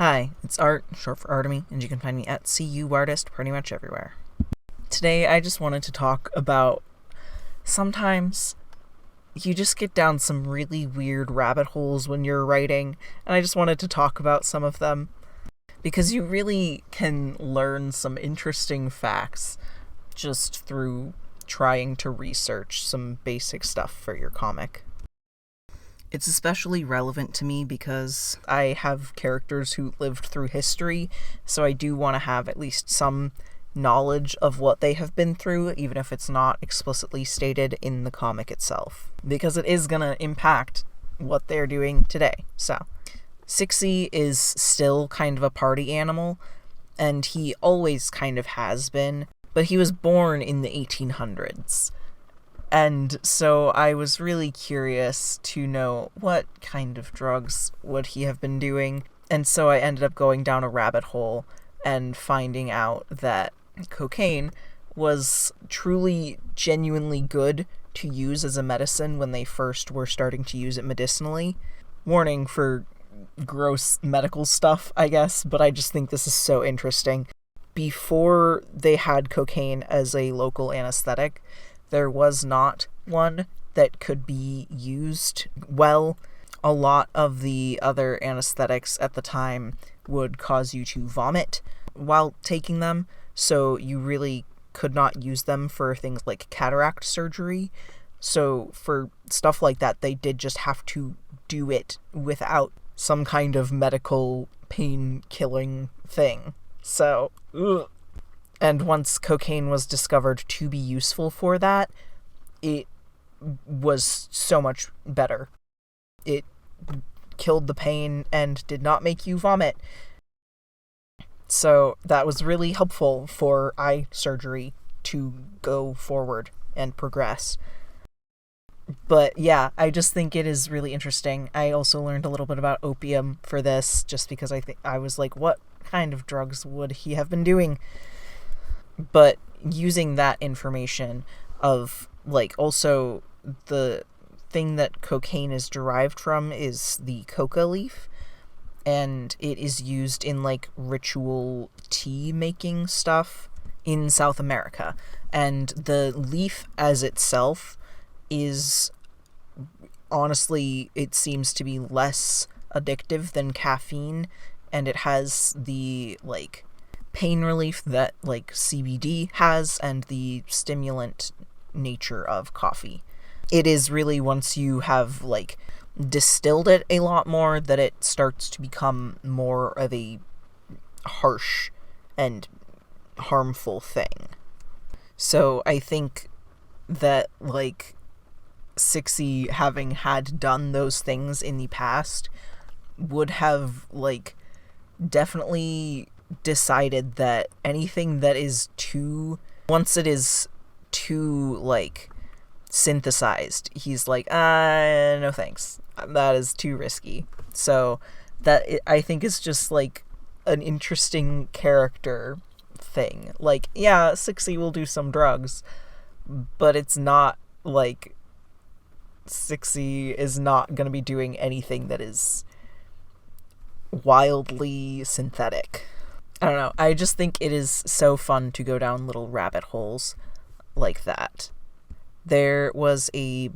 Hi, it's Art, short for Artemy, and you can find me at CUArtist pretty much everywhere. Today I just wanted to talk about sometimes you just get down some really weird rabbit holes when you're writing, and I just wanted to talk about some of them because you really can learn some interesting facts just through trying to research some basic stuff for your comic. It's especially relevant to me because I have characters who lived through history, so I do want to have at least some knowledge of what they have been through, even if it's not explicitly stated in the comic itself, because it is going to impact what they're doing today. So, Sixie is still kind of a party animal, and he always kind of has been, but he was born in the 1800s. And so I was really curious to know what kind of drugs would he have been doing. And so I ended up going down a rabbit hole and finding out that cocaine was truly, genuinely good to use as a medicine when they first were starting to use it medicinally. Warning for gross medical stuff, I guess, but I just think this is so interesting. Before they had cocaine as a local anesthetic, there was not one that could be used well. A lot of the other anesthetics at the time would cause you to vomit while taking them, so you really could not use them for things like cataract surgery. So for stuff like that, they did just have to do it without some kind of medical pain-killing thing. So, ugh. And once cocaine was discovered to be useful for that, it was so much better. It killed the pain and did not make you vomit. So that was really helpful for eye surgery to go forward and progress. But yeah, I just think it is really interesting. I also learned a little bit about opium for this, just because I was like, what kind of drugs would he have been doing? But using that information of, like, also the thing that cocaine is derived from is the coca leaf, and it is used in, like, ritual tea making stuff in South America. And the leaf as itself is, honestly, it seems to be less addictive than caffeine, and it has the, like, pain relief that, like, CBD has and the stimulant nature of coffee. It is really once you have, like, distilled it a lot more that it starts to become more of a harsh and harmful thing. So I think that, like, Sixie, having had done those things in the past, would have, like, definitely decided that anything that is once it is too, like, synthesized, he's like, no thanks, that is too risky. So that, I think, is just, like, an interesting character thing. Like, yeah, Sixie will do some drugs, but it's not, like, Sixie is not gonna be doing anything that is wildly synthetic. I don't know, I just think it is so fun to go down little rabbit holes like that. There was a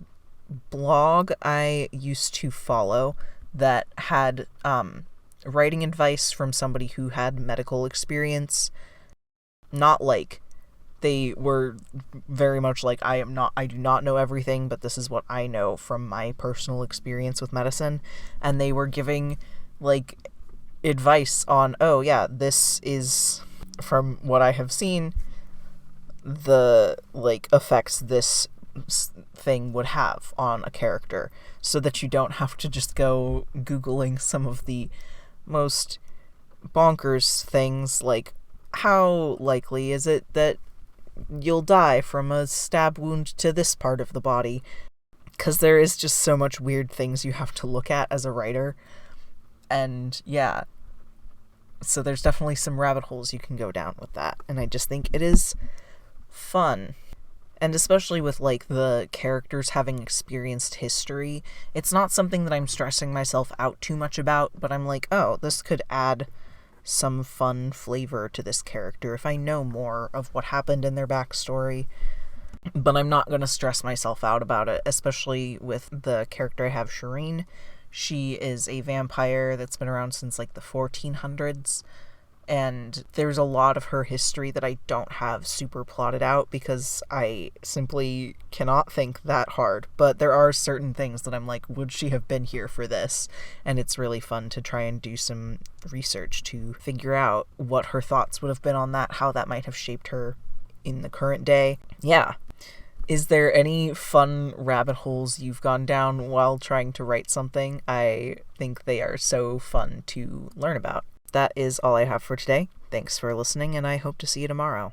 blog I used to follow that had writing advice from somebody who had medical experience. Not like, they were very much like, I do not know everything, but this is what I know from my personal experience with medicine. And they were giving, like, advice on, oh yeah, this is, from what I have seen, the, like, effects this thing would have on a character, so that you don't have to just go Googling some of the most bonkers things, like, how likely is it that you'll die from a stab wound to this part of the body? Because there is just so much weird things you have to look at as a writer. And yeah, so there's definitely some rabbit holes you can go down with that, and I just think it is fun. And especially with, like, the characters having experienced history, it's not something that I'm stressing myself out too much about, but I'm like, oh, this could add some fun flavor to this character if I know more of what happened in their backstory. But I'm not going to stress myself out about it, especially with the character I have, Shireen. She is a vampire that's been around since, like, the 1400s. And there's a lot of her history that I don't have super plotted out because I simply cannot think that hard. But there are certain things that I'm like, would she have been here for this? And it's really fun to try and do some research to figure out what her thoughts would have been on that, how that might have shaped her in the current day. Yeah. Is there any fun rabbit holes you've gone down while trying to write something? I think they are so fun to learn about. That is all I have for today. Thanks for listening, and I hope to see you tomorrow.